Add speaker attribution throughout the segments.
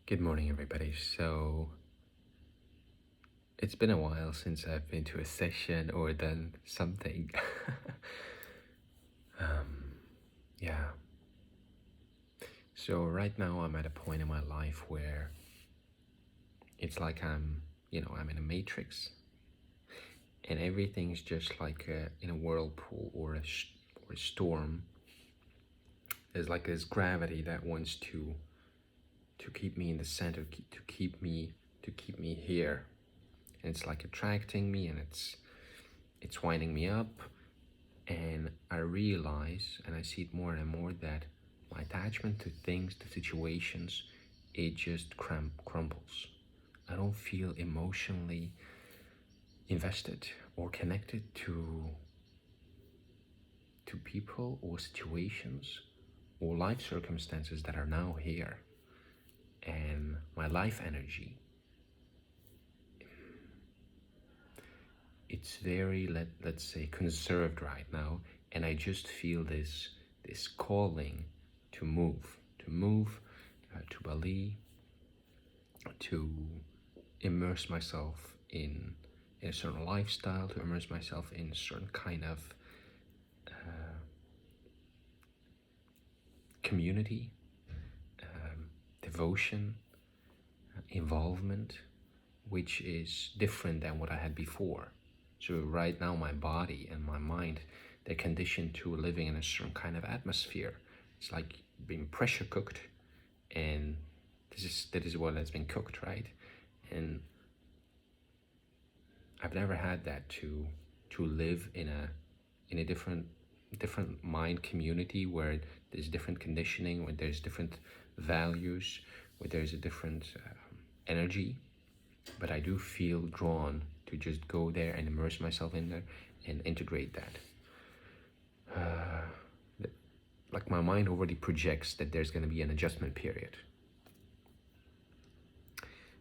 Speaker 1: Good morning, everybody. So, it's been a while since I've been to a session or done something. Yeah. So, right now, I'm at a point in my life where it's like I'm in a matrix, and everything's just like in a whirlpool or a storm. There's like this gravity that wants to keep me in the center, to keep me here. And it's like attracting me, and it's winding me up. And I realize, and I see it more and more, that my attachment to things, to situations, it just crumbles. I don't feel emotionally invested or connected to people or situations or life circumstances that are now here. And my life energy, it's very, let's say, conserved right now. And I just feel this calling to move to Bali, to immerse myself in a certain lifestyle, to immerse myself in a certain kind of community, devotion, involvement, which is different than what I had before. So right now my body and my mind, they're conditioned to living in a certain kind of atmosphere. It's like being pressure cooked, and that is what has been cooked, right? And I've never had that to live in a different mind community where there's different conditioning, where there's different values, where there's a different energy. But I do feel drawn to just go there and immerse myself in there and integrate that. Like my mind already projects that there's going to be an adjustment period.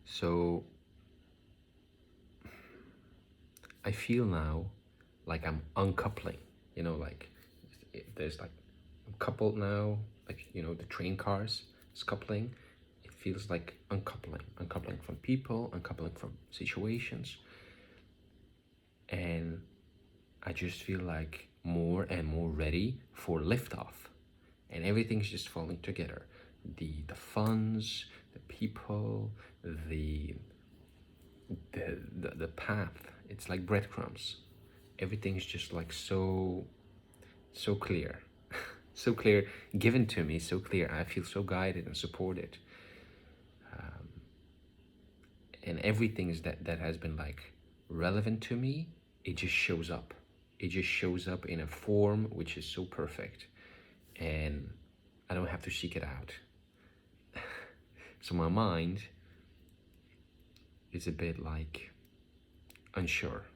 Speaker 1: So I feel now like I'm uncoupling, like there's like I'm coupled now, like the train cars is coupling. It feels like uncoupling from people, uncoupling from situations. And I just feel like more and more ready for liftoff, and everything's just falling together. The funds, the people, the path. It's like breadcrumbs. Everything's just like so clear, so clear, given to me, so clear. I feel so guided and supported. And everything is that has been like relevant to me, it just shows up. It just shows up in a form which is so perfect, and I don't have to seek it out. So my mind is a bit like unsure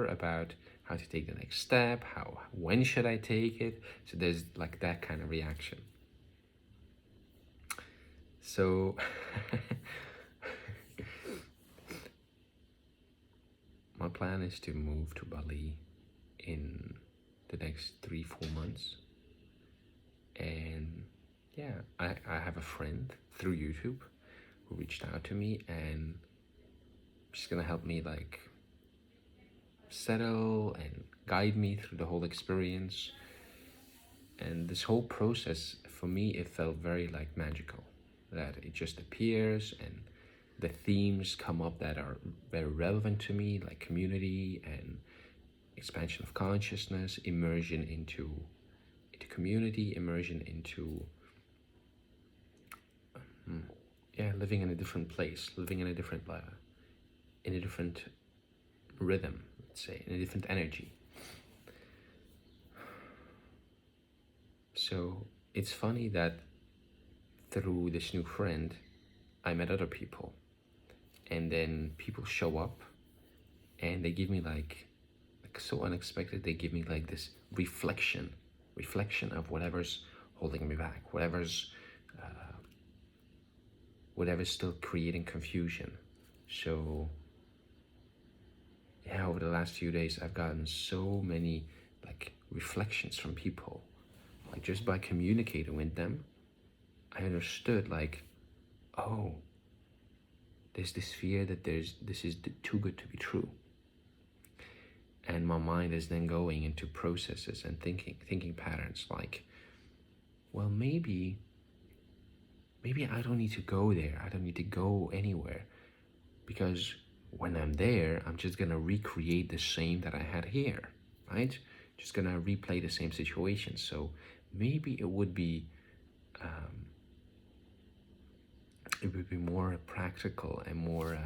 Speaker 1: about how to take the next step, when should I take it. So there's like that kind of reaction. So my plan is to move to Bali in the next 3-4 months. And yeah, I have a friend through YouTube who reached out to me, and she's gonna help me like settle and guide me through the whole experience. And this whole process, for me, it felt very like magical, that it just appears and the themes come up that are very relevant to me, like community and expansion of consciousness, immersion into community, immersion into living in a different place, living in a different rhythm, let's say, in a different energy. So it's funny that through this new friend, I met other people, and then people show up and they give me like so unexpected. They give me like this reflection of whatever's holding me back, whatever's still creating confusion. So yeah, over the last few days, I've gotten so many like reflections from people. Like just by communicating with them, I understood like, oh, There's this fear that this is too good to be true. And my mind is then going into processes and thinking patterns like, well, maybe I don't need to go there. I don't need to go anywhere, because when I'm there, I'm just gonna recreate the same that I had here, right? Just gonna replay the same situation. So maybe it would be more practical and more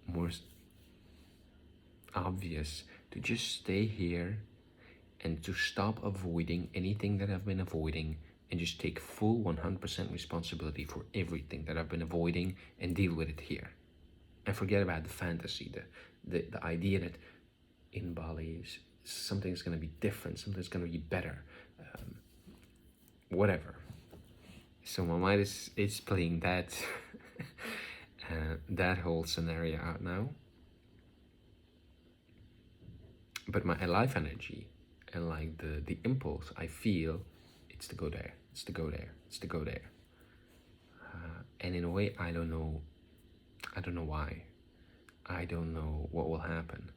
Speaker 1: more obvious to just stay here and to stop avoiding anything that I've been avoiding and just take full 100% responsibility for everything that I've been avoiding and deal with it here. And forget about the fantasy, the idea that in Bali something's going to be different, something's going to be better, whatever. So my mind is playing that that whole scenario out now. But my life energy and like the impulse I feel, it's to go there, it's to go there, it's to go there. And in a way, I don't know why. I don't know what will happen.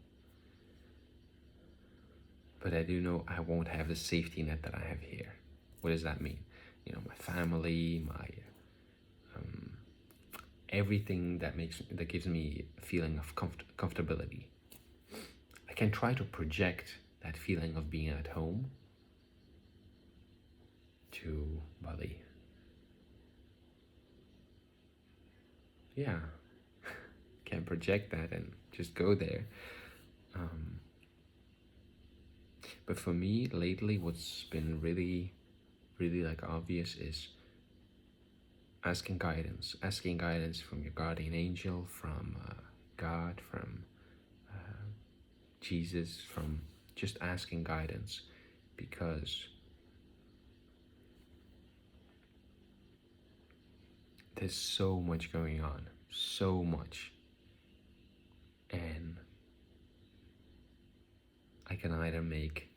Speaker 1: But I do know I won't have the safety net that I have here. What does that mean? You know, my family, my everything that gives me a feeling of comfortability. I can try to project that feeling of being at home to Bali. Yeah, can project that and just go there. But for me lately, what's been really like obvious is asking guidance from your guardian angel, from God, from Jesus, from just asking guidance, because there's so much going on, so much, and I can either make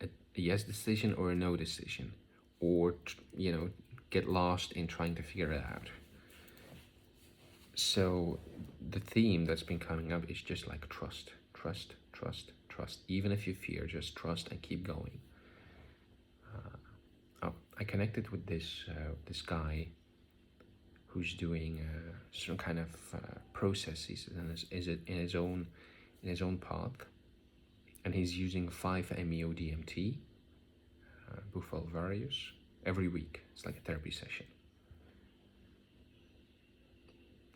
Speaker 1: a yes decision or a no decision, or get lost in trying to figure it out. So the theme that's been coming up is just like trust. Even if you fear, just trust and keep going. I connected with this guy who's doing some kind of processes and is it in his own path, and he's using 5-MeO DMT, Buffalo Various, every week. It's like a therapy session.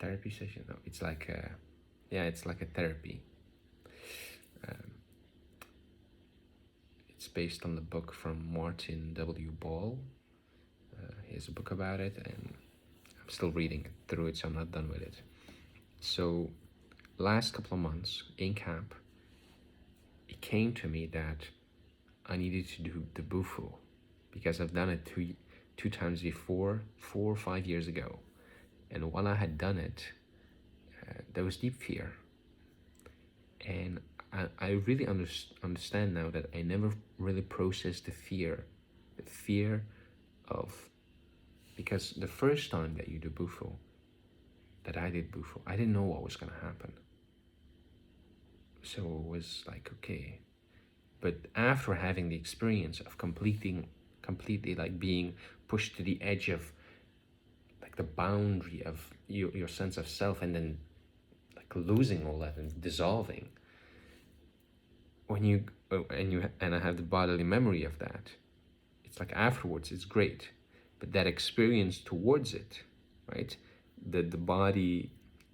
Speaker 1: No, it's like it's like a therapy. It's based on the book from Martin W. Ball. He has a book about it, and I'm still reading through it, so I'm not done with it. So last couple of months in camp, it came to me that I needed to do the Bufu, because I've done it two times before, 4 or 5 years ago. And while I had done it, there was deep fear. And I really understand now that I never really processed the fear of, because the first time that you do Bufu, that I did Bufu, I didn't know what was going to happen. So it was like, okay. But after having the experience of completely like being pushed to the edge of like the boundary of your sense of self, and then like losing all that and dissolving, and I have the bodily memory of that, it's like afterwards it's great. But that experience towards it, right, the body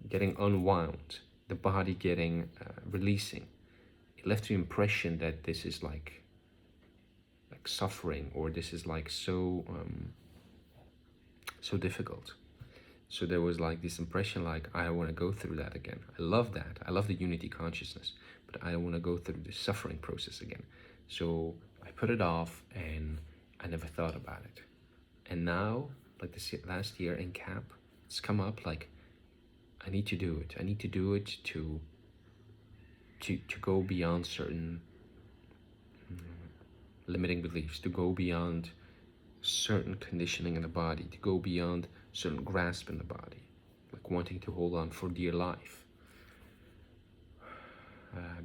Speaker 1: getting unwound, the body getting releasing, it left the impression that this is like suffering, or this is like so difficult. So there was like this impression like, I don't want to go through that again. I love that. I love the unity consciousness, but I don't want to go through the suffering process again. So I put it off and I never thought about it. And now, like this last year in camp, it's come up like, I need to do it. I need to do it to go beyond certain limiting beliefs, to go beyond certain conditioning in the body, to go beyond certain grasp in the body. like wanting to hold on for dear life.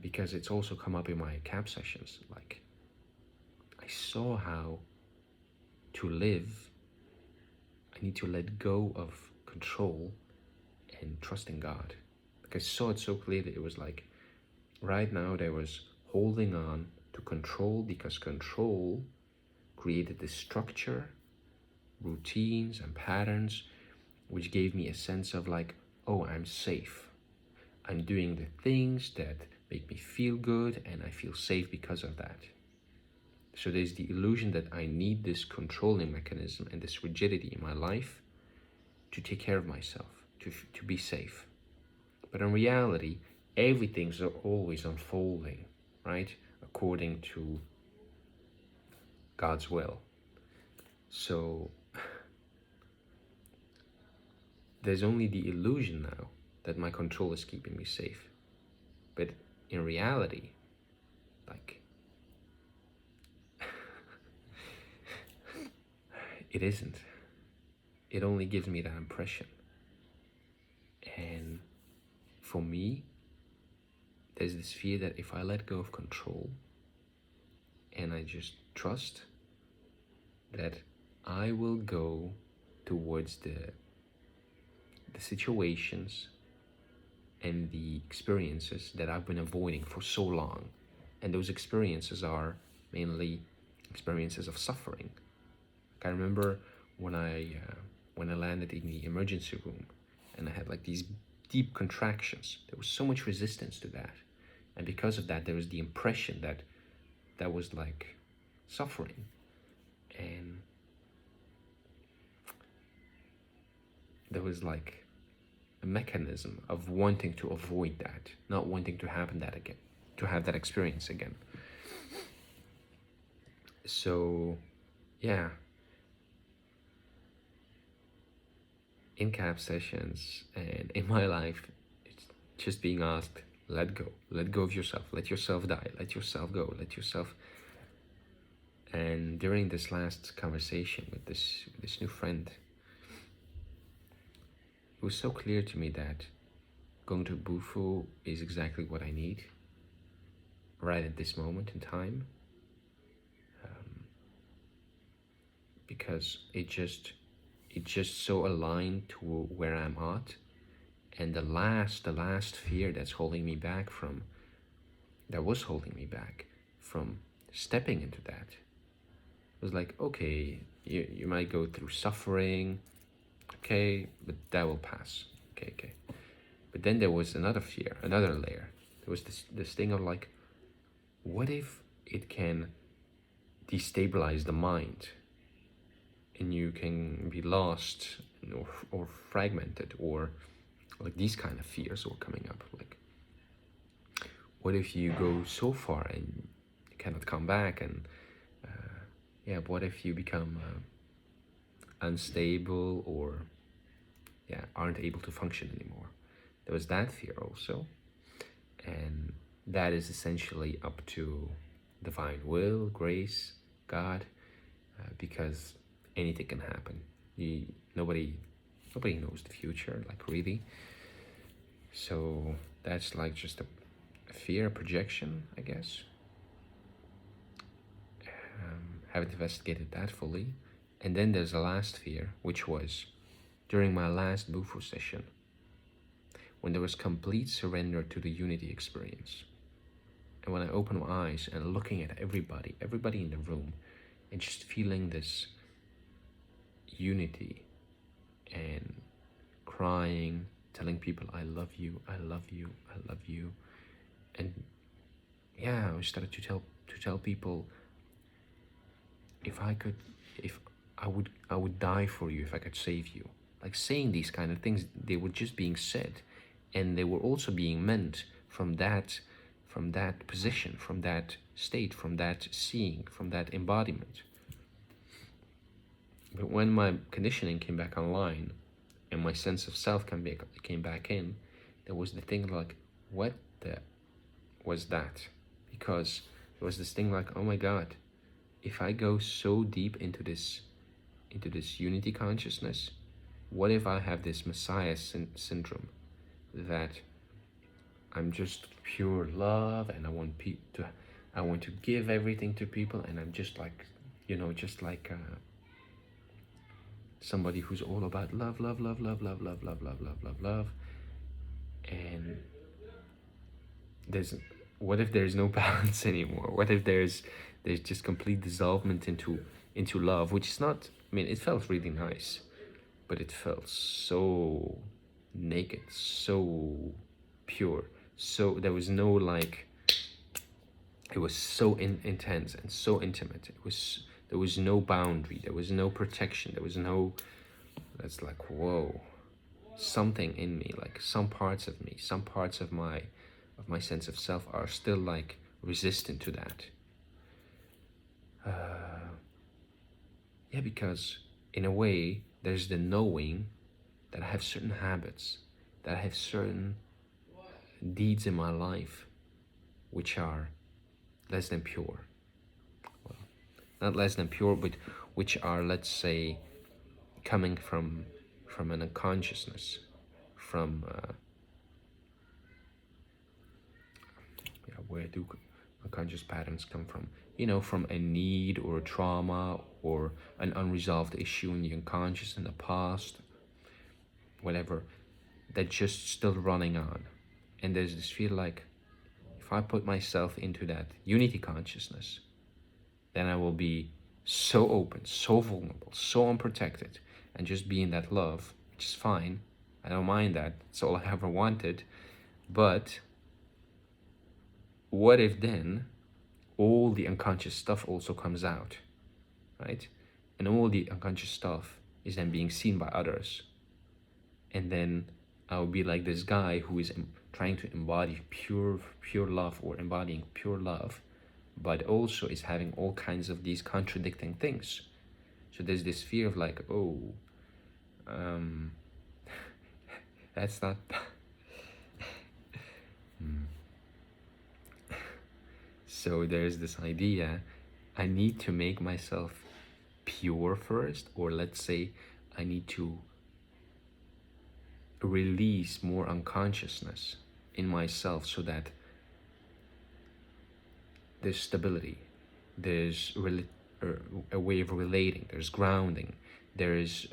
Speaker 1: Because it's also come up in my camp sessions. Like, I saw how to live, I need to let go of control and trust in God. Like, I saw it so clearly. It was like, right now there was holding on to control, because control created this structure, routines and patterns, which gave me a sense of like, oh, I'm safe. I'm doing the things that make me feel good, and I feel safe because of that. So there's the illusion that I need this controlling mechanism and this rigidity in my life to take care of myself, to be safe. But in reality, everything's always unfolding, right? According to God's will. So there's only the illusion now that my control is keeping me safe. But in reality, like, it isn't. It only gives me that impression. And for me, there's this fear that if I let go of control and I just trust, that I will go towards the situations and the experiences that I've been avoiding for so long. And those experiences are mainly experiences of suffering. Like, I remember when I landed in the emergency room and I had like these deep contractions. There was so much resistance to that. And because of that, there was the impression that that was like suffering. And there was like a mechanism of wanting to avoid that, not wanting to happen that again, to have that experience again. So, yeah. In camp sessions and in my life, it's just being asked, let go of yourself, let yourself die, let yourself go, let yourself. And during this last conversation with this new friend, it was so clear to me that going to Bufu is exactly what I need right at this moment in time, because it just so aligned to where I'm at. And the last fear that was holding me back from stepping into that was like, okay, you might go through suffering, okay, but that will pass. Okay. But then there was another fear, another layer. There was this thing of like, what if it can destabilize the mind and you can be lost or fragmented, or like these kind of fears were coming up. Like, what if you go so far and you cannot come back? And what if you become unstable, or aren't able to function anymore? There was that fear also. And that is essentially up to divine will, grace, God, because anything can happen. Nobody knows the future, like, really. So that's like just a fear, a projection, I guess. Haven't investigated that fully. And then there's the last fear, which was during my last Bufu session, when there was complete surrender to the unity experience. And when I opened my eyes and looking at everybody in the room, and just feeling this unity and crying, telling people, I love you, I love you, I love you. And I started to tell people, if I would die for you if I could save you. Like, saying these kind of things, they were just being said, and they were also being meant from that position, from that state, from that seeing, from that embodiment. But when my conditioning came back online and my sense of self came back in, there was the thing like, what the was that? Because there was this thing like, oh my God, if I go so deep into this unity consciousness, what if I have this messiah syndrome, that I'm just pure love and I want to give everything to people, and I'm just like, just like somebody who's all about love, love, love, love, love, love, love, love, love, love, love. And what if there's no balance anymore? What if there's just complete dissolvement into love, which is not, I mean, it felt really nice, but it felt so naked, so pure. So there was no like, it was so intense and so intimate. There was no boundary, there was no protection, there was no, that's like, whoa, something in me, like some parts of me, some parts of my sense of self are still like resistant to that. Yeah, because in a way there's the knowing that I have certain habits, that I have certain deeds in my life which are less than pure. Well, not less than pure, but which are, let's say, coming from an unconsciousness, from where do unconscious patterns come from? From a need or a trauma or an unresolved issue in the unconscious in the past, whatever, that's just still running on. And there's this feel like, if I put myself into that unity consciousness, then I will be so open, so vulnerable, so unprotected, and just be in that love, which is fine. I don't mind that. It's all I ever wanted. But what if then all the unconscious stuff also comes out, right? And all the unconscious stuff is then being seen by others. And then I'll be like this guy who is trying to embody pure love, or embodying pure love, but also is having all kinds of these contradicting things. So there's this fear of like, oh, that's not So there's this idea, I need to make myself pure first, or let's say I need to release more unconsciousness in myself, so that there's stability, there's a way of relating, there's grounding, there's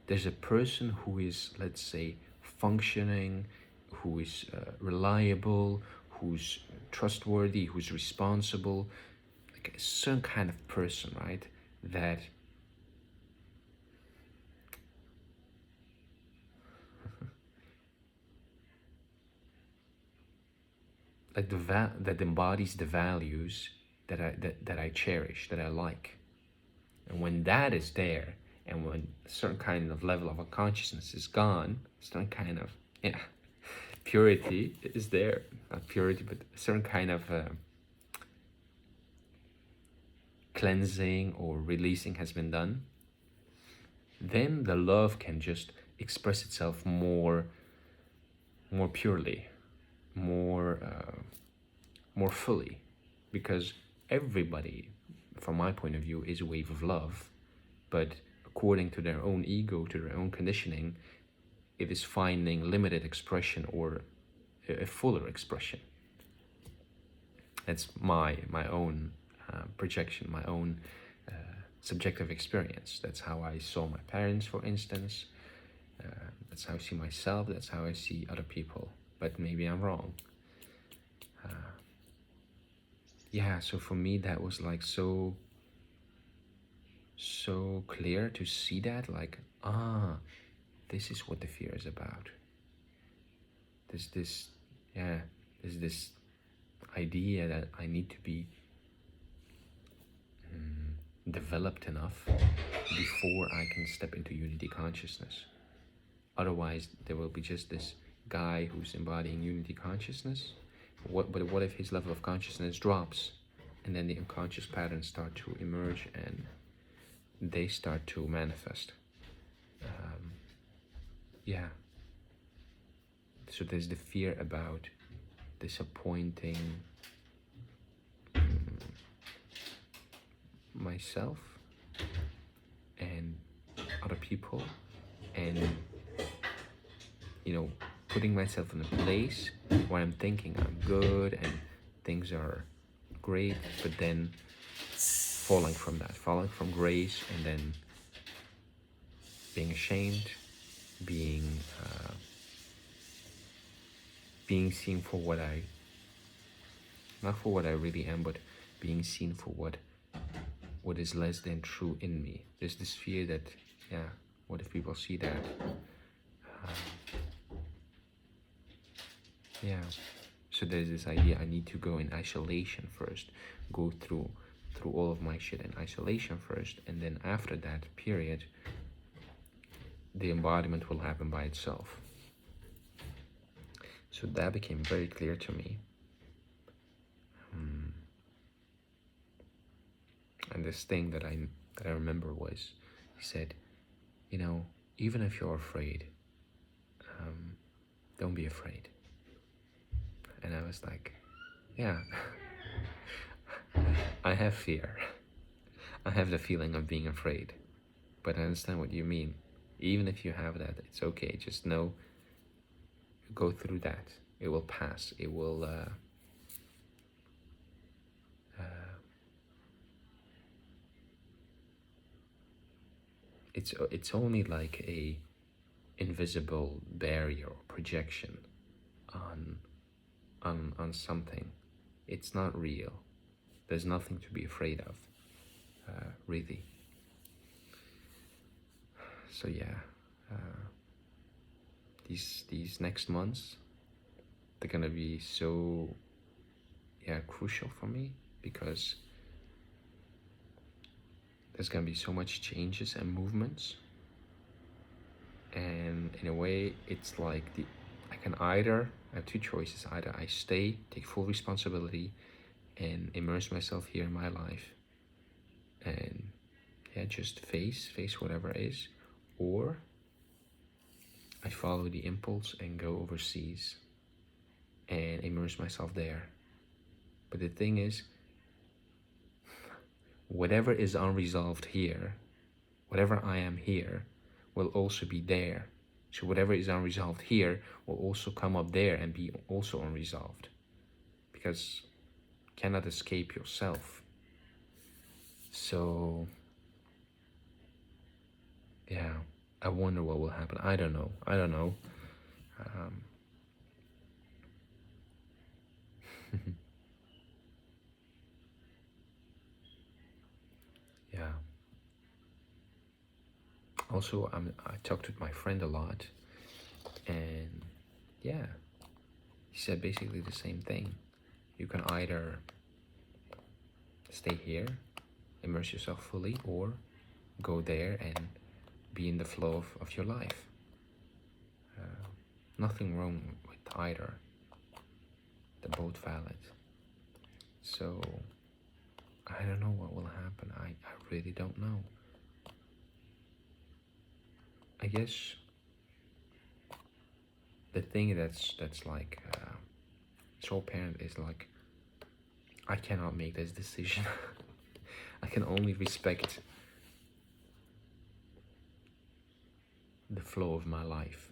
Speaker 1: a person who is, let's say, functioning, who is reliable, who's trustworthy, who's responsible, like a certain kind of person, right? That like that embodies the values that I cherish, that I like. And when that is there, and when a certain kind of level of unconsciousness is gone, a certain kind of purity is there, not purity, but a certain kind of cleansing or releasing has been done, then the love can just express itself more purely, more fully, because everybody, from my point of view, is a wave of love, but according to their own ego, to their own conditioning, it is finding limited expression or a fuller expression. That's my own projection, my own subjective experience. That's how I saw my parents, for instance. That's how I see myself. That's how I see other people. But maybe I'm wrong. Yeah, so for me that was like so clear to see that, like, this is what the fear is about. There's this idea that I need to be developed enough before I can step into unity consciousness. Otherwise, there will be just this guy who's embodying unity consciousness. But what if his level of consciousness drops, and then the unconscious patterns start to emerge and they start to manifest? Yeah. So there's the fear about disappointing myself, and other people, and putting myself in a place where I'm thinking I'm good and things are great, but then falling from grace, and then being ashamed, being being seen for not for what I really am, but being seen for what is less than true in me. There's this fear that, yeah, what if people see that? Yeah. So there's this idea I need to go in isolation first, go through all of my shit in isolation first, and then after that period, the embodiment will happen by itself. So that became very clear to me. And this thing that I remember was, he said, even if you're afraid, don't be afraid. And I was like, yeah, I have fear. I have the feeling of being afraid, but I understand what you mean. Even if you have that, it's okay. Just know, go through that. It will pass. It will, it's only like a invisible barrier or projection on something. It's not real. There's nothing to be afraid of, really. So yeah, these next months, they're gonna be so, yeah, crucial for me, because there's gonna be so much changes and movements, and in a way it's like I have two choices. Either I stay, take full responsibility, and immerse myself here in my life, and yeah, just face whatever is, or I follow the impulse and go overseas and immerse myself there. But the thing is, whatever is unresolved here, whatever I am here, will also be there. So whatever is unresolved here will also come up there and be also unresolved, because you cannot escape yourself. So yeah, I wonder what will happen. I don't know. Yeah. Also, I talked with my friend a lot, and yeah, he said basically the same thing. You can either stay here, immerse yourself fully, or go there and be in the flow of your life. Nothing wrong with either. They're both valid. So I don't know what will happen. I really don't know. I guess the thing that's like so apparent is like, I cannot make this decision. I can only respect the flow of my life,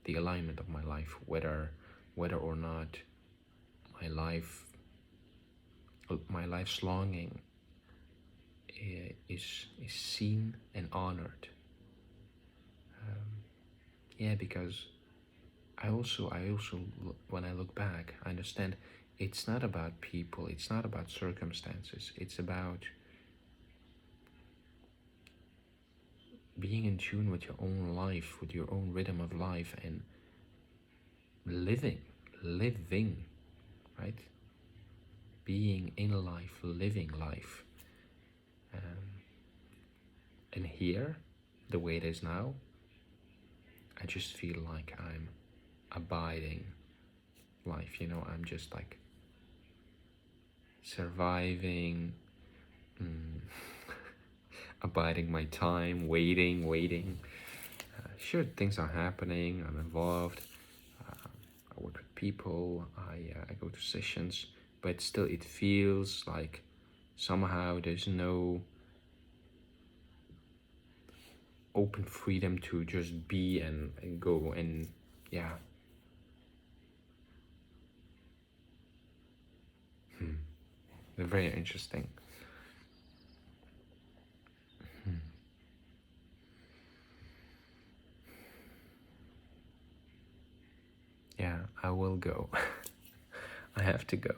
Speaker 1: the alignment of my life, whether or not my life's longing is seen and honored. Yeah, because I also when I look back, I understand it's not about people, it's not about circumstances, it's about being in tune with your own life, with your own rhythm of life, and living, right? Being in life, living life. And here, the way it is now, I just feel like I'm abiding life, I'm just like surviving, abiding my time, waiting. Sure, things are happening, I'm involved, I work with people, I go to sessions, but still it feels like somehow there's no open freedom to just be and go, and yeah. They're very interesting. Yeah, I will go. I have to go.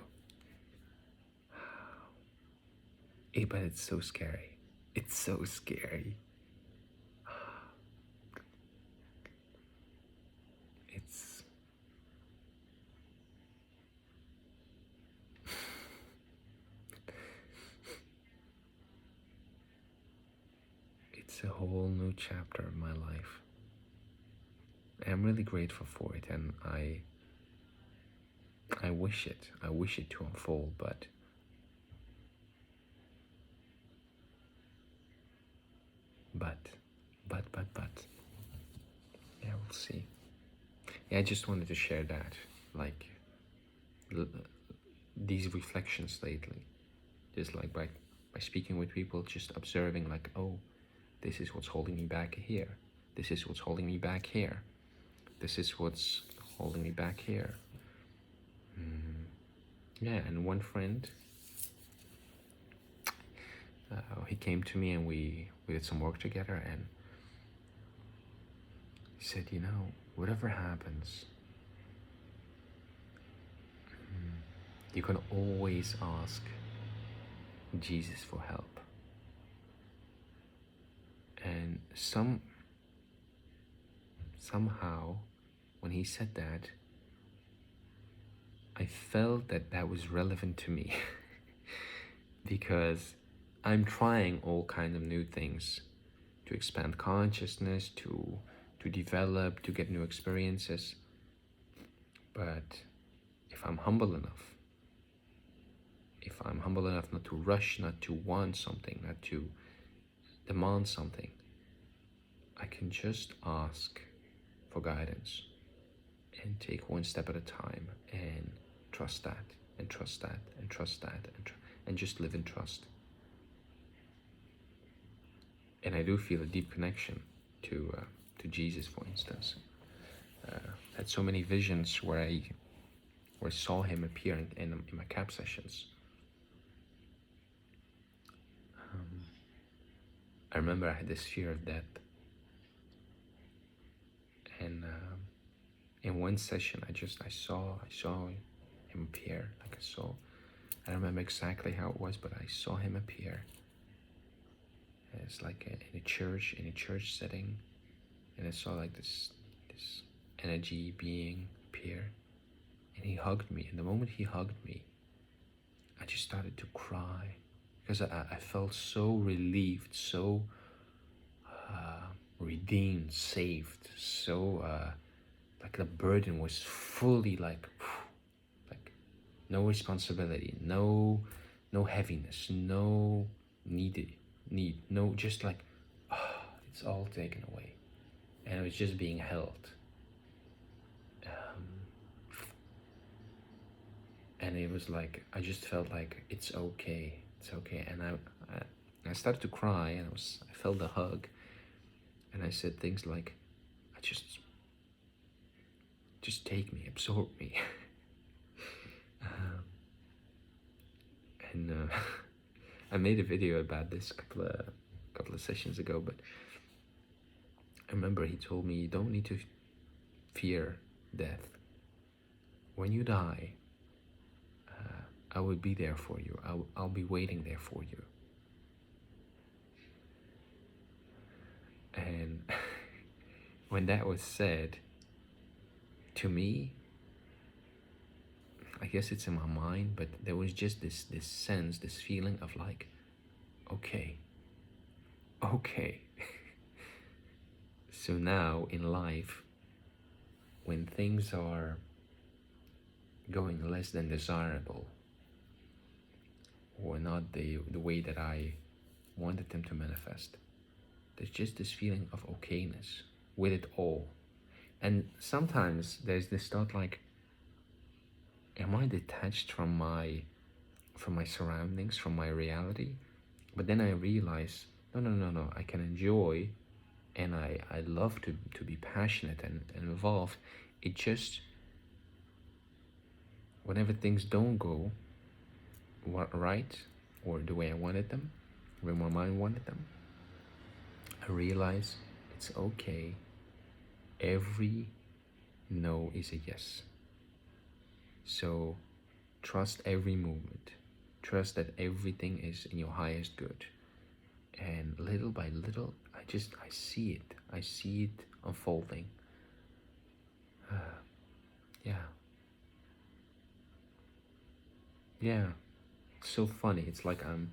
Speaker 1: But it's so scary. It's so scary. It's it's a whole new chapter of my life. I'm really grateful for it, and I wish it to unfold, but but but yeah, we'll see. Yeah, I just wanted to share that, like these reflections lately, just like by speaking with people, just observing, like, oh, this is what's holding me back here. This is what's holding me back here. This is what's holding me back here. Yeah, and one friend, he came to me and we did some work together, and he said, whatever happens, you can always ask Jesus for help. And somehow, when he said that, I felt that was relevant to me because I'm trying all kinds of new things to expand consciousness, to develop, to get new experiences. But if I'm humble enough not to rush, not to want something, not to demand something, I can just ask for guidance and take one step at a time and trust that, and trust that, and trust that, and just live in trust. And I do feel a deep connection to Jesus, for instance. Had so many visions where I saw him appear in my CAP sessions. I remember I had this fear of death, and in one session I saw him appear. Like I don't remember exactly how it was, but I saw him appear. It's like in a church setting, and I saw like this energy being appear, and he hugged me. And the moment he hugged me, I just started to cry because I felt so relieved, so redeemed, saved, so like the burden was fully like no responsibility, no heaviness, no need, no, just like it's all taken away, and it was just being held. And it was like I just felt like it's okay, and I started to cry, and I felt the hug, and I said things like, I just take me, absorb me. And I made a video about this a couple of sessions ago, but I remember he told me, you don't need to fear death. When you die, I will be there for you. I'll be waiting there for you. And when that was said to me, I guess it's in my mind, but there was just this sense, this feeling of like, okay. So now in life, when things are going less than desirable, or not the way that I wanted them to manifest, there's just this feeling of okayness with it all. And sometimes there's this thought like, am I detached from my surroundings, from my reality? But then I realize, no, I can enjoy and I love to be passionate and involved. It just, whenever things don't go right or the way I wanted them, the way my mind wanted them, I realize it's okay. Every no is a yes. So trust every movement. Trust that everything is in your highest good. And little by little, I see it. I see it unfolding. Yeah. Yeah. It's so funny. It's like I'm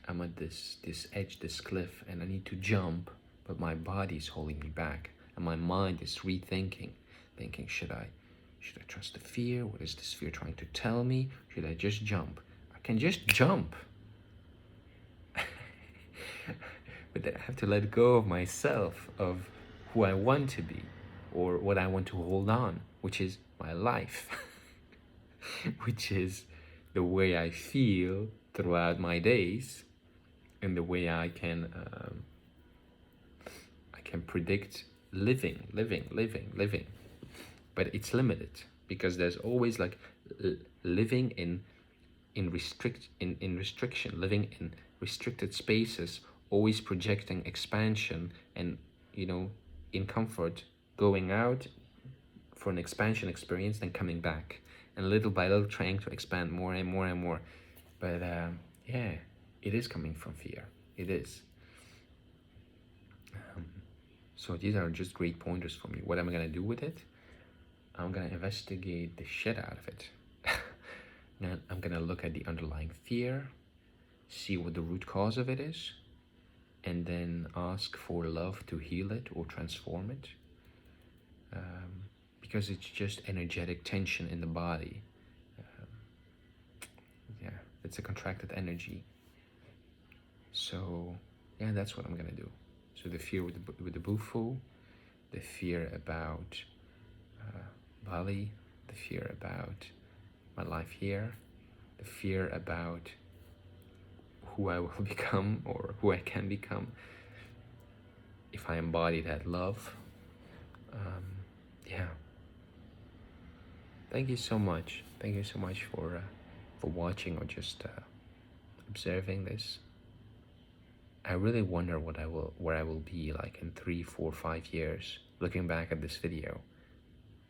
Speaker 1: at this edge, this cliff, and I need to jump, but my body's holding me back, and my mind is rethinking, thinking, should I trust the fear? What is this fear trying to tell me? Should I just jump? I can just jump. But then I have to let go of myself, of who I want to be, or what I want to hold on, which is my life, which is the way I feel throughout my days, and the way I can predict living. But it's limited because there's always like living in restriction, living in restricted spaces, always projecting expansion, and in comfort, going out for an expansion experience, then coming back, and little by little trying to expand more and more and more. But yeah, it is coming from fear. It is. So these are just great pointers for me. What am I gonna do with it? I'm gonna investigate the shit out of it. Now I'm gonna look at the underlying fear, see what the root cause of it is, and then ask for love to heal it or transform it. Because it's just energetic tension in the body. Yeah, it's a contracted energy. So yeah, that's what I'm gonna do. So the fear with the bufu, the fear about Bali, the fear about my life here, the fear about who I will become or who I can become if I embody that love. Yeah. Thank you so much. Thank you so much for watching or just observing this. I really wonder where I will be like in 3, 4, 5 years looking back at this video,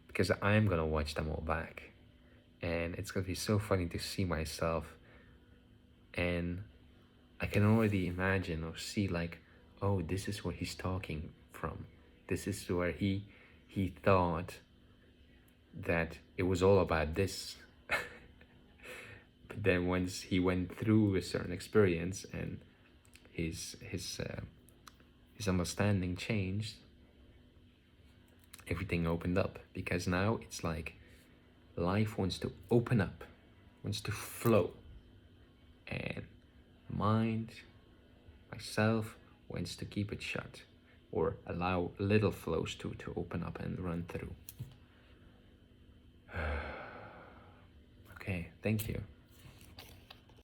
Speaker 1: because I'm gonna watch them all back, and it's gonna be so funny to see myself, and I can already imagine or see like, oh, this is where he's talking from. This is where he thought that it was all about this. But then once he went through a certain experience and his understanding changed, everything opened up, because now it's like life wants to open up, wants to flow, and mind, myself, wants to keep it shut or allow little flows to open up and run through. Okay, thank you.